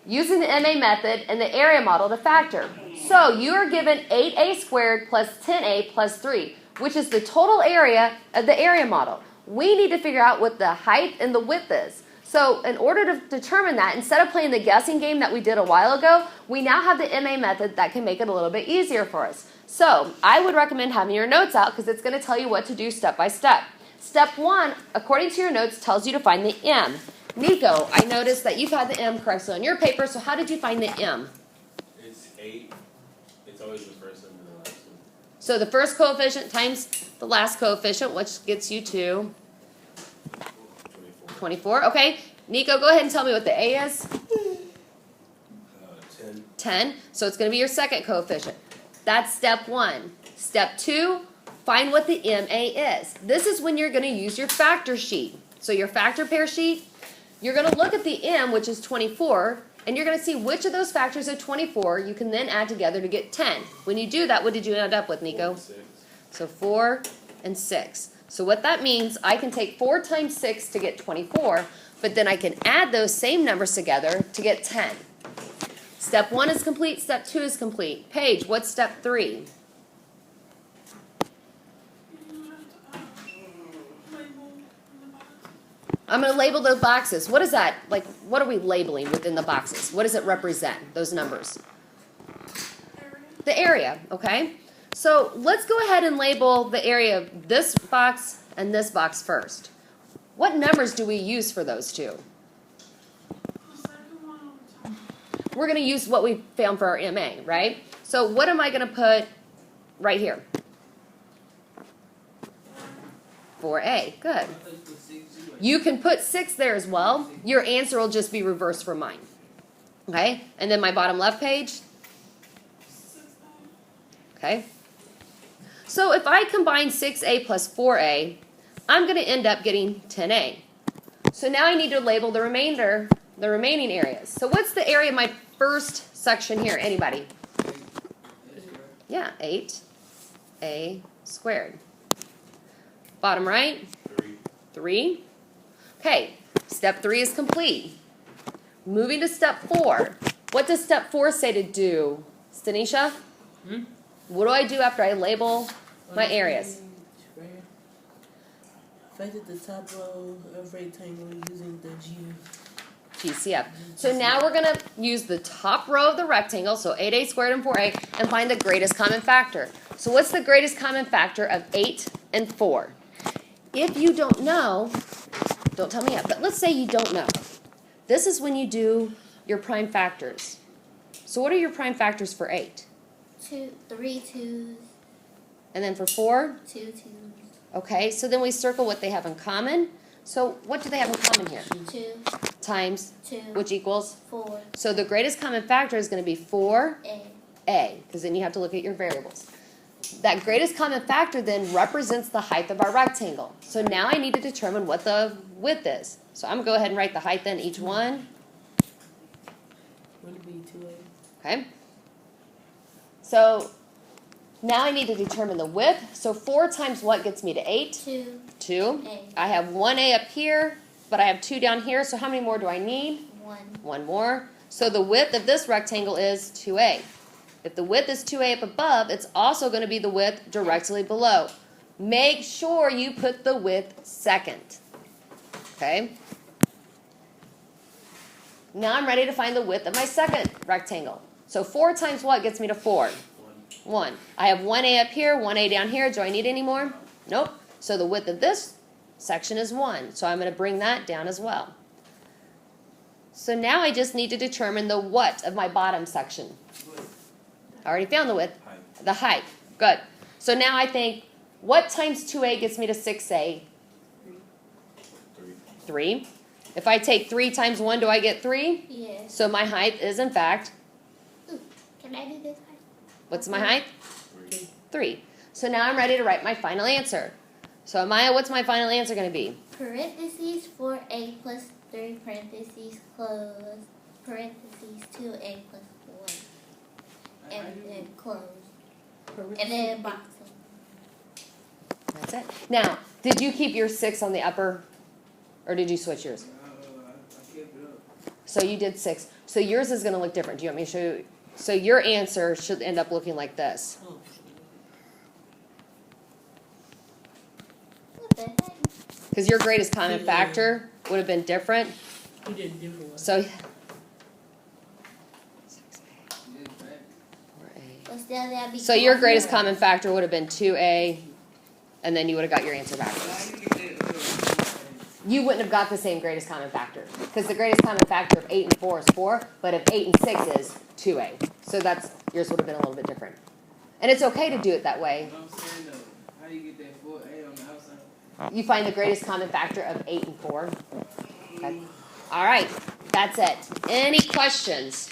using the MA method and the area model to factor. So you are given 8a squared plus 10a plus 3, which is the total area of the area model. We need to figure out what the height and the width is. So in order to determine that, instead of playing the guessing game that we did a while ago, we now have the MA method that can make it a little bit easier for us. So I would recommend having your notes out because it's going to tell you what to do step by step. Step 1, according to your notes, tells you to find the M. Nico, I noticed that you've had the M correctly on your paper, so how did you find the M? It's 8. It's always the first one and the last one. So the first coefficient times the last coefficient, which gets you to 24. Okay, Nico, go ahead and tell me what the A is. 10. 10. So it's going to be your second coefficient. That's step 1. Step 2, find what the MA is. This is when you're going to use your factor sheet. So your factor pair sheet, you're going to look at the M, which is 24, and you're going to see which of those factors of 24 you can then add together to get 10. When you do that, what did you end up with, Nico? 4 and 6. So 4 and 6. So what that means, I can take 4 times 6 to get 24, but then I can add those same numbers together to get 10. Step 1 is complete, step 2 is complete. Paige, what's step 3? I'm going to label those boxes. What is that? Like, what are we labeling within the boxes? What does it represent, those numbers? The area, okay? So let's go ahead and label the area of this box and this box first. What numbers do we use for those two? We're going to use what we found for our MA, right? So what am I going to put right here? 4A, good. You can put 6 there as well. Your answer will just be reversed from mine. Okay? And then my bottom left page. Okay? So if I combine 6A plus 4A, I'm going to end up getting 10A. So now I need to label the remaining areas. So what's the area of my first section here? Anybody? Yeah, 8A squared. Bottom right? 3. Okay, step 3 is complete. Moving to step 4. What does step 4 say to do? Stanisha? What do I do after I label my areas? Find the top row of rectangle using the GCF. So now we're going to use the top row of the rectangle, so 8A squared and 4A, and find the greatest common factor. So what's the greatest common factor of 8 and 4? If you don't know, don't tell me yet, but let's say you don't know. This is when you do your prime factors. So what are your prime factors for 8? 3 2s. And then for 4? 2 2s. Okay, so then we circle what they have in common. So what do they have in common here? 2 Times, 2. which equals? 4. So the greatest common factor is going to be 4A, A. because then you have to look at your variables. That greatest common factor then represents the height of our rectangle. So now I need to determine what the width is. So I'm going to go ahead and write the height then, each one. Would it be 2A? Okay. So now I need to determine the width. So 4 times what gets me to 8? 2. 2. A. I have 1A up here, but I have 2 down here. So how many more do I need? 1. 1 more. So the width of this rectangle is 2A. If the width is 2A up above, it's also going to be the width directly below. Make sure you put the width second. Okay? Now I'm ready to find the width of my second rectangle. So 4 times what gets me to 4? 1. I have 1A up here, 1A down here. Do I need any more? Nope. So the width of this section is 1. So I'm going to bring that down as well. So now I just need to determine the what of my bottom section. I already found the width. The height. Good. So now I think, what times 2A gets me to 6A? 3. If I take 3 times 1, do I get 3? Yes. So my height is, in fact, Ooh, can I do this one? what's my height? 3. So now I'm ready to write my final answer. So Amaya, what's my final answer going to be? Parentheses 4A plus 3 parentheses close parentheses 2A plus 1. And then close. And then box them. That's it. Now, did you keep your 6 on the upper, or did you switch yours? I kept it up. So you did 6. So yours is going to look different. Do you want me to show you? So your answer should end up looking like this. Oh, What the heck? Because your greatest common Yeah. factor would have been different. you did a different one. So But still, that'd be. So your greatest close. common factor would have been 2a, and then you would have got your answer backwards. You wouldn't have got the same greatest common factor, because the greatest common factor of 8 and 4 is 4, but if 8 and 6 is 2a. So that's yours would have been a little bit different. And it's okay to do it that way. I'm saying though, how you get that 4A on the outside? You find the greatest common factor of 8 and 4. Okay. All right, that's it. Any questions?